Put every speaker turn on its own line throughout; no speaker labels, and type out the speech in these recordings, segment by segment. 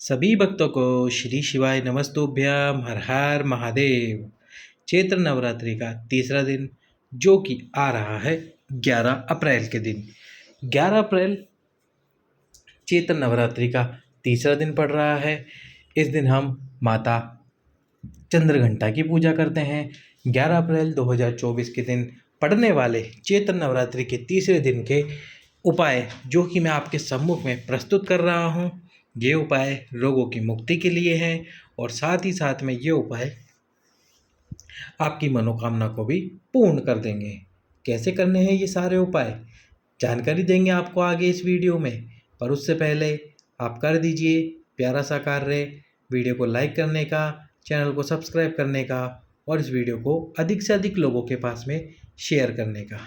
सभी भक्तों को श्री शिवाय नमस्तुभ्यम हर हर महादेव। चैत्र नवरात्रि का तीसरा दिन जो कि आ रहा है 11 अप्रैल के दिन। 11 अप्रैल चैत्र नवरात्रि का तीसरा दिन पड़ रहा है। इस दिन हम माता चंद्रघंटा की पूजा करते हैं। 11 अप्रैल 2024 के दिन पड़ने वाले चैत्र नवरात्रि के तीसरे दिन के उपाय जो कि मैं आपके सम्मुख में प्रस्तुत कर रहा हूँ। ये उपाय रोगों की मुक्ति के लिए हैं और साथ ही साथ में ये उपाय आपकी मनोकामना को भी पूर्ण कर देंगे। कैसे करने हैं ये सारे उपाय, जानकारी देंगे आपको आगे इस वीडियो में। पर उससे पहले आप कर दीजिए प्यारा सा कार्य, वीडियो को लाइक करने का, चैनल को सब्सक्राइब करने का और इस वीडियो को अधिक से अधिक लोगों के पास में शेयर करने का।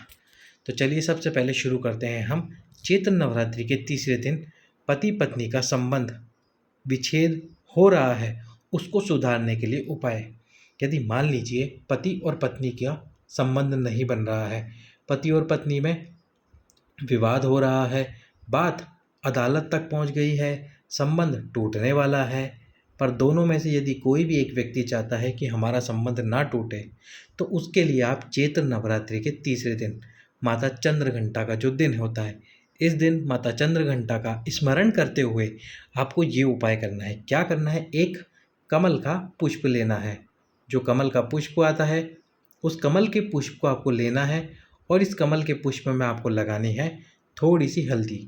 तो चलिए सबसे पहले शुरू करते हैं हम चैत्र नवरात्रि के तीसरे दिन पति पत्नी का संबंध विच्छेद हो रहा है उसको सुधारने के लिए उपाय। यदि मान लीजिए पति और पत्नी का संबंध नहीं बन रहा है, पति और पत्नी में विवाद हो रहा है, बात अदालत तक पहुंच गई है, संबंध टूटने वाला है, पर दोनों में से यदि कोई भी एक व्यक्ति चाहता है कि हमारा संबंध ना टूटे, तो उसके लिए आप चैत्र नवरात्रि के तीसरे दिन माता चंद्रघंटा का जो दिन होता है, इस दिन माता चंद्रघंटा का स्मरण करते हुए आपको ये उपाय करना है। क्या करना है? एक कमल का पुष्प लेना है। जो कमल का पुष्प आता है उस कमल के पुष्प को आपको लेना है और इस कमल के पुष्प में आपको लगानी है थोड़ी सी हल्दी।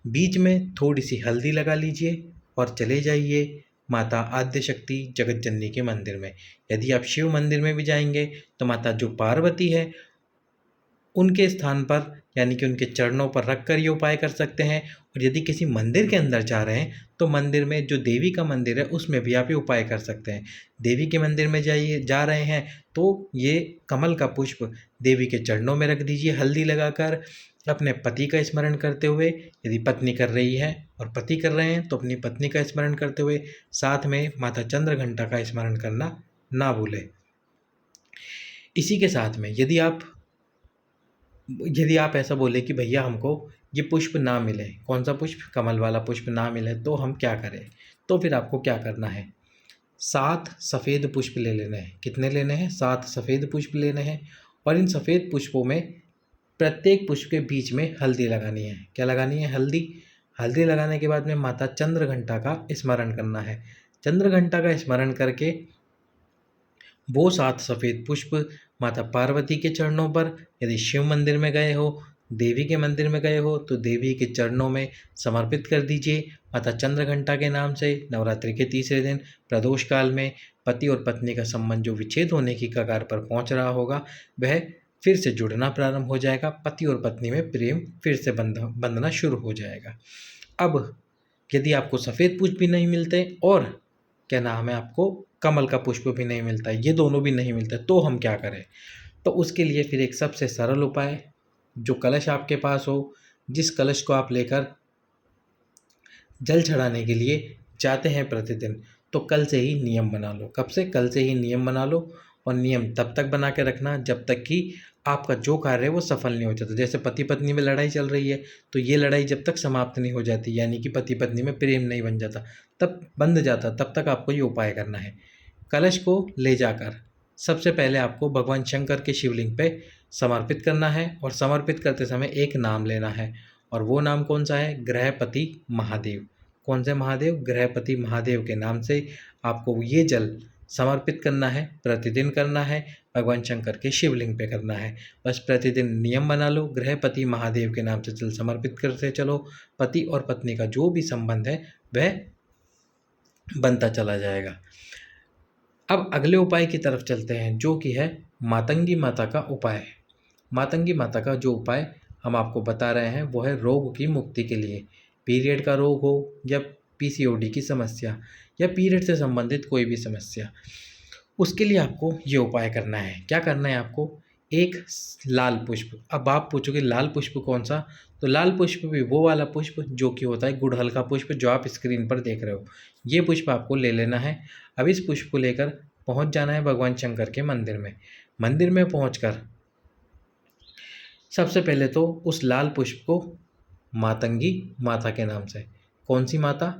बीच में थोड़ी सी हल्दी लगा लीजिए और चले जाइए माता आद्य शक्ति जगत जननी के मंदिर में। यदि आप शिव मंदिर में भी जाएंगे तो माता जो पार्वती है उनके स्थान पर यानी कि उनके चरणों पर रख कर ये उपाय कर सकते हैं। और यदि किसी मंदिर के अंदर जा रहे हैं तो मंदिर में जो देवी का मंदिर है उसमें भी आप ये उपाय कर सकते हैं। देवी के मंदिर में जा रहे हैं तो ये कमल का पुष्प देवी के चरणों में रख दीजिए हल्दी लगाकर, अपने पति का स्मरण करते हुए। यदि पत्नी कर रही है और पति कर रहे हैं तो अपनी पत्नी का स्मरण करते हुए साथ में माता चंद्रघंटा का स्मरण करना ना भूलें। इसी के साथ में यदि आप ऐसा बोले कि भैया हमको ये पुष्प ना मिले, कौन सा पुष्प, कमल वाला पुष्प ना मिले, तो हम क्या करें? तो फिर आपको क्या करना है, 7 सफ़ेद पुष्प ले लेने हैं। कितने लेने हैं? 7 सफ़ेद पुष्प लेने हैं और इन सफ़ेद पुष्पों में प्रत्येक पुष्प के बीच में हल्दी लगानी है। क्या लगानी है? हल्दी। हल्दी लगाने के बाद में माता चंद्रघंटा का स्मरण करना है। चंद्रघंटा का स्मरण करके वो 7 सफ़ेद पुष्प माता पार्वती के चरणों पर, यदि शिव मंदिर में गए हो, देवी के मंदिर में गए हो तो देवी के चरणों में समर्पित कर दीजिए। माता चंद्रघंटा के नाम से नवरात्रि के तीसरे दिन प्रदोष काल में पति और पत्नी का संबंध जो विच्छेद होने की कगार पर पहुंच रहा होगा वह फिर से जुड़ना प्रारंभ हो जाएगा। पति और पत्नी में प्रेम फिर से बंधना शुरू हो जाएगा। अब यदि आपको सफ़ेद पुष्प भी नहीं मिलते और क्या नाम है, आपको कमल का पुष्प भी नहीं मिलता है, ये दोनों भी नहीं मिलते, तो हम क्या करें? तो उसके लिए फिर एक सबसे सरल उपाय, जो कलश आपके पास हो, जिस कलश को आप लेकर जल चढ़ाने के लिए जाते हैं प्रतिदिन, तो कल से ही नियम बना लो। कब से? कल से ही नियम बना लो। और नियम तब तक बना के रखना जब तक कि आपका जो कार्य है वो सफल नहीं हो जाता। जैसे पति पत्नी में लड़ाई चल रही है तो ये लड़ाई जब तक समाप्त नहीं हो जाती, यानी कि पति पत्नी में प्रेम नहीं बन जाता, तब बंध जाता, तब तक आपको ये उपाय करना है। कलश को ले जाकर सबसे पहले आपको भगवान शंकर के शिवलिंग पे समर्पित करना है और समर्पित करते समय एक नाम लेना है। और वो नाम कौन सा है? ग्रहपति महादेव। कौन से महादेव? ग्रहपति महादेव के नाम से आपको ये जल समर्पित करना है, प्रतिदिन करना है, भगवान शंकर के शिवलिंग पे करना है। बस प्रतिदिन नियम बना लो, ग्रहपति महादेव के नाम से जल समर्पित करते चलो। पति और पत्नी का जो भी संबंध है वह बनता चला जाएगा। अब अगले उपाय की तरफ चलते हैं जो कि है मातंगी माता का उपाय। मातंगी माता का जो उपाय हम आपको बता रहे हैं वो है रोग की मुक्ति के लिए। पीरियड का रोग हो या पीसीओडी की समस्या या पीरियड से संबंधित कोई भी समस्या, उसके लिए आपको ये उपाय करना है। क्या करना है आपको? एक लाल पुष्प। अब आप पूछोगे लाल पुष्प कौन सा? तो लाल पुष्प भी वो वाला पुष्प जो कि होता है गुड़हल का पुष्प, जो आप स्क्रीन पर देख रहे हो, ये पुष्प आपको ले लेना है। अब इस पुष्प को लेकर पहुंच जाना है भगवान शंकर के मंदिर में। मंदिर में पहुंचकर सबसे पहले तो उस लाल पुष्प को मातंगी माता के नाम से, कौन सी माता?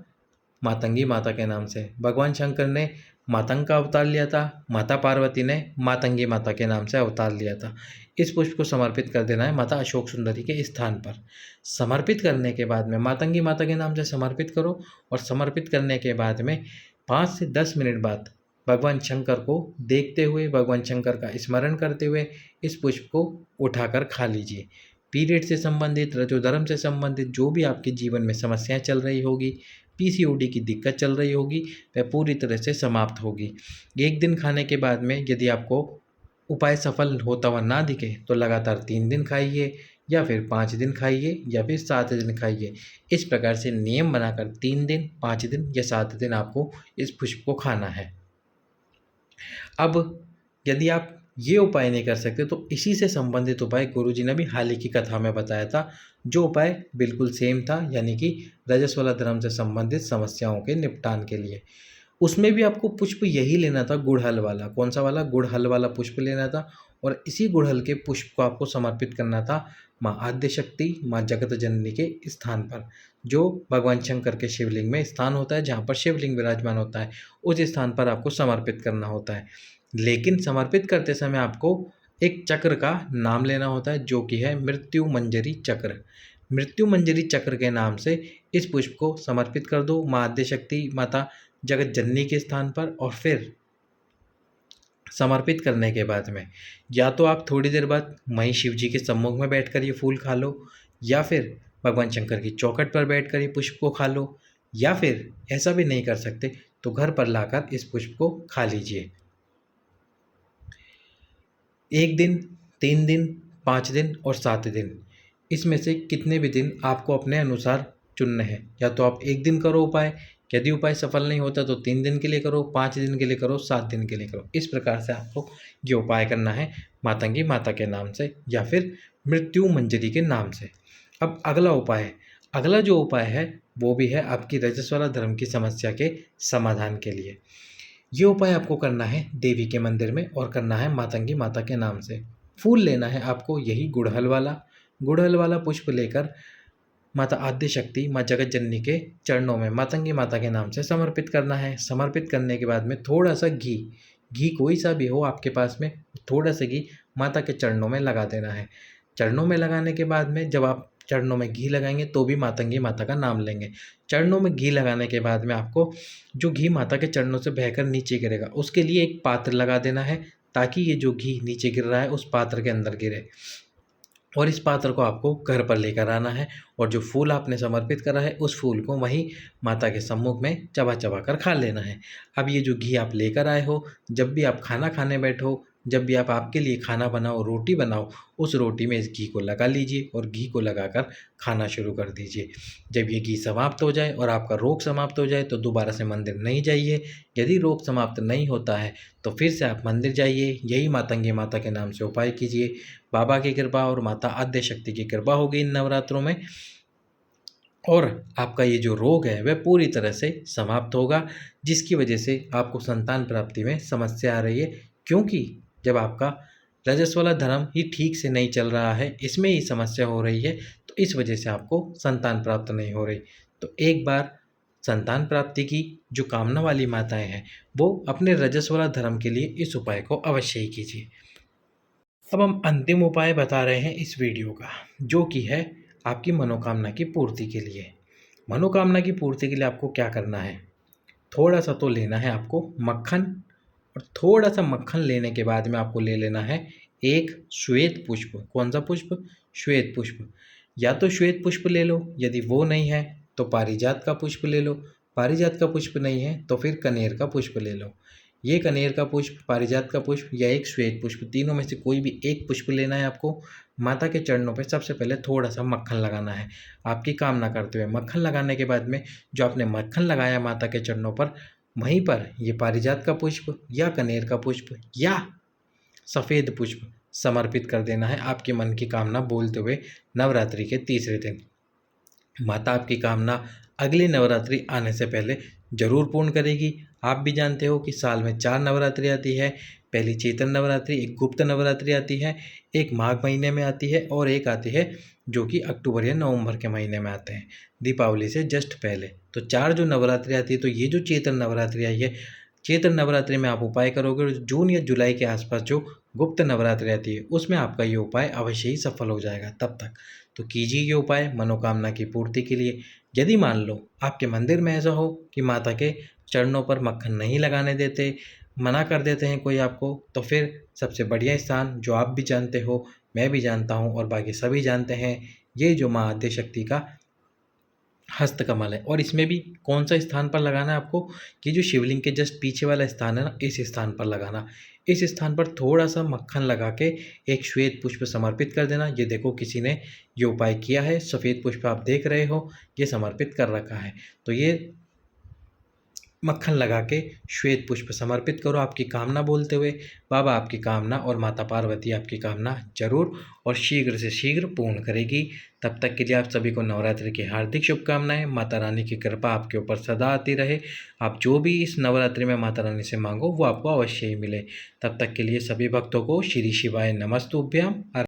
मातंगी माता के नाम से। भगवान शंकर ने मातंग का अवतार लिया था, माता पार्वती ने मातंगी माता के नाम से अवतार लिया था। इस पुष्प को समर्पित कर देना है माता अशोक सुंदरी के स्थान पर। समर्पित करने के बाद में मातंगी माता के नाम से समर्पित करो, और समर्पित करने के बाद में 5 से 10 मिनट बाद भगवान शंकर को देखते हुए, भगवान शंकर का स्मरण करते हुए इस पुष्प को उठाकर खा लीजिए। पीरियड से संबंधित, रजोधर्म से संबंधित जो भी आपके जीवन में समस्याएं चल रही होगी, पीसीओडी की दिक्कत चल रही होगी, वह पूरी तरह से समाप्त होगी। एक दिन खाने के बाद में यदि आपको उपाय सफल होता हुआ ना दिखे तो लगातार 3 दिन खाइए, या फिर 5 दिन खाइए, या फिर 7 दिन खाइए। इस प्रकार से नियम बनाकर 3 दिन, 5 दिन या 7 दिन आपको इस पुष्प को खाना है। अब यदि आप ये उपाय नहीं कर सकते तो इसी से संबंधित उपाय गुरुजी ने भी हाल ही की कथा में बताया था, जो उपाय बिल्कुल सेम था, यानी कि रजस्वला धर्म से संबंधित समस्याओं के निपटान के लिए। उसमें भी आपको पुष्प यही लेना था, गुड़हल वाला। कौन सा वाला? गुड़हल वाला पुष्प लेना था, और इसी गुड़हल के पुष्प को आपको समर्पित करना था माँ आद्यशक्ति, माँ जगत जननी के स्थान पर, जो भगवान शंकर के शिवलिंग में स्थान होता है, जहाँ पर शिवलिंग विराजमान होता है, उस स्थान पर आपको समर्पित करना होता है। लेकिन समर्पित करते समय आपको एक चक्र का नाम लेना होता है, जो कि है मृत्यु मंजरी चक्र। मृत्यु मंजरी चक्र के नाम से इस पुष्प को समर्पित कर दो माँ आद्यशक्ति, माता जगत जननी के स्थान पर। और फिर समर्पित करने के बाद में या तो आप थोड़ी देर बाद वहीं शिव जी के सम्मुख में बैठकर ये फूल खा लो, या फिर भगवान शंकर की चौखट पर बैठकर ये पुष्प को खा लो, या फिर ऐसा भी नहीं कर सकते तो घर पर लाकर इस पुष्प को खा लीजिए। 1 दिन, 3 दिन, 5 दिन और 7 दिन, इसमें से कितने भी दिन आपको अपने अनुसार चुनने हैं। या तो आप 1 दिन करो उपाय, यदि उपाय सफल नहीं होता तो 3 दिन के लिए करो, 5 दिन के लिए करो, 7 दिन के लिए करो। इस प्रकार से आपको ये उपाय करना है मातंगी माता के नाम से या फिर मृत्यु मंजरी के नाम से। अब अगला उपाय है, अगला जो उपाय है वो भी है आपकी रजस्वला धर्म की समस्या के समाधान के लिए। ये उपाय आपको करना है देवी के मंदिर में, और करना है मातंगी माता के नाम से। फूल लेना है आपको यही गुड़हल वाला पुष्प लेकर माता आद्यशक्ति, माँ जगत जननी के चरणों में मातंगी माता के नाम से समर्पित करना है। समर्पित करने के बाद में थोड़ा सा घी कोई सा भी हो आपके पास में, थोड़ा सा घी माता के चरणों में लगा देना है। चरणों में लगाने के बाद में जब आप चरणों में घी लगाएंगे तो भी मातंगी माता का नाम लेंगे। चरणों में घी लगाने के बाद में आपको जो घी माता के चरणों से बहकर नीचे गिरेगा, उसके लिए एक पात्र लगा देना है, ताकि ये जो घी नीचे गिर रहा है उस पात्र के अंदर गिरे। और इस पात्र को आपको घर पर लेकर आना है, और जो फूल आपने समर्पित करा है उस फूल को वहीं माता के सम्मुख में चबा चबा कर खा लेना है। अब ये जो घी आप लेकर आए हो, जब भी आप खाना खाने बैठो, जब भी आप आपके लिए खाना बनाओ, रोटी बनाओ, उस रोटी में इस घी को लगा लीजिए और घी को लगाकर खाना शुरू कर दीजिए। जब ये घी समाप्त हो जाए और आपका रोग समाप्त हो जाए तो दोबारा से मंदिर नहीं जाइए। यदि रोग समाप्त नहीं होता है तो फिर से आप मंदिर जाइए, यही मातंगी माता के नाम से उपाय कीजिए। बाबा की कृपा और माता आद्यशक्ति की कृपा होगी इन नवरात्रों में, और आपका ये जो रोग है वह पूरी तरह से समाप्त होगा, जिसकी वजह से आपको संतान प्राप्ति में समस्या आ रही है। क्योंकि जब आपका रजस्वला धर्म ही ठीक से नहीं चल रहा है, इसमें ही समस्या हो रही है, तो इस वजह से आपको संतान प्राप्त नहीं हो रही। तो एक बार संतान प्राप्ति की जो कामना वाली माताएं हैं वो अपने रजस्वला धर्म के लिए इस उपाय को अवश्य ही कीजिए। अब हम अंतिम उपाय बता रहे हैं इस वीडियो का, जो कि है आपकी मनोकामना की पूर्ति के लिए। मनोकामना की पूर्ति के लिए आपको क्या करना है, थोड़ा सा तो लेना है आपको मक्खन, और थोड़ा सा मक्खन लेने के बाद में आपको ले लेना है एक श्वेत पुष्प। कौन सा पुष्प? श्वेत पुष्प। या तो श्वेत पुष्प ले लो, यदि वो नहीं है तो पारिजात का पुष्प ले लो, पारिजात का पुष्प नहीं है तो फिर कनेर का पुष्प ले लो। ये कनेर का पुष्प, पारिजात का पुष्प या एक श्वेत पुष्प, तीनों में से कोई भी एक पुष्प लेना है आपको। माता के चरणों पे सबसे पहले थोड़ा सा मक्खन लगाना है, आपकी कामना करते हुए। मक्खन लगाने के बाद में जो आपने मक्खन लगाया माता के चरणों पर, वहीं पर ये पारिजात का पुष्प या कनेर का पुष्प या सफ़ेद पुष्प समर्पित कर देना है आपके मन की कामना बोलते हुए नवरात्रि के तीसरे दिन। माता आपकी कामना अगली नवरात्रि आने से पहले जरूर पूर्ण करेगी। आप भी जानते हो कि साल में 4 नवरात्रि आती है, पहली चैत्र नवरात्रि, एक गुप्त नवरात्रि आती है, एक माघ महीने में आती है और एक आती है जो कि अक्टूबर या नवंबर के महीने में आते हैं, दीपावली से जस्ट पहले। तो 4 जो नवरात्रि आती है, तो ये जो चैत्र नवरात्रि आई है, चैत्र नवरात्रि में आप उपाय करोगे और जून या जुलाई के आसपास जो गुप्त नवरात्रि आती है उसमें आपका ये उपाय अवश्य ही सफल हो जाएगा। तब तक तो कीजिए ये उपाय मनोकामना की पूर्ति के लिए। यदि मान लो आपके मंदिर में ऐसा हो कि माता के चरणों पर मक्खन नहीं लगाने देते, मना कर देते हैं कोई आपको, तो फिर सबसे बढ़िया स्थान जो आप भी जानते हो, मैं भी जानता हूँ और बाकी सभी जानते हैं, ये जो माँ आद्यशक्ति का हस्तकमल है। और इसमें भी कौन सा स्थान पर लगाना है आपको, कि जो शिवलिंग के जस्ट पीछे वाला स्थान है ना, इस स्थान पर लगाना। इस स्थान पर थोड़ा सा मक्खन लगा के एक श्वेत पुष्प समर्पित कर देना। ये देखो किसी ने ये उपाय किया है, सफ़ेद पुष्प आप देख रहे हो, ये समर्पित कर रखा है। तो ये मक्खन लगा के श्वेत पुष्प समर्पित करो आपकी कामना बोलते हुए। बाबा आपकी कामना और माता पार्वती आपकी कामना जरूर और शीघ्र से शीघ्र पूर्ण करेगी। तब तक के लिए आप सभी को नवरात्रि की हार्दिक शुभकामनाएं। माता रानी की कृपा आपके ऊपर सदा आती रहे। आप जो भी इस नवरात्रि में माता रानी से मांगो वो आपको अवश्य ही मिले। तब तक के लिए सभी भक्तों को श्री शिवाय नमस्तुभ्याम।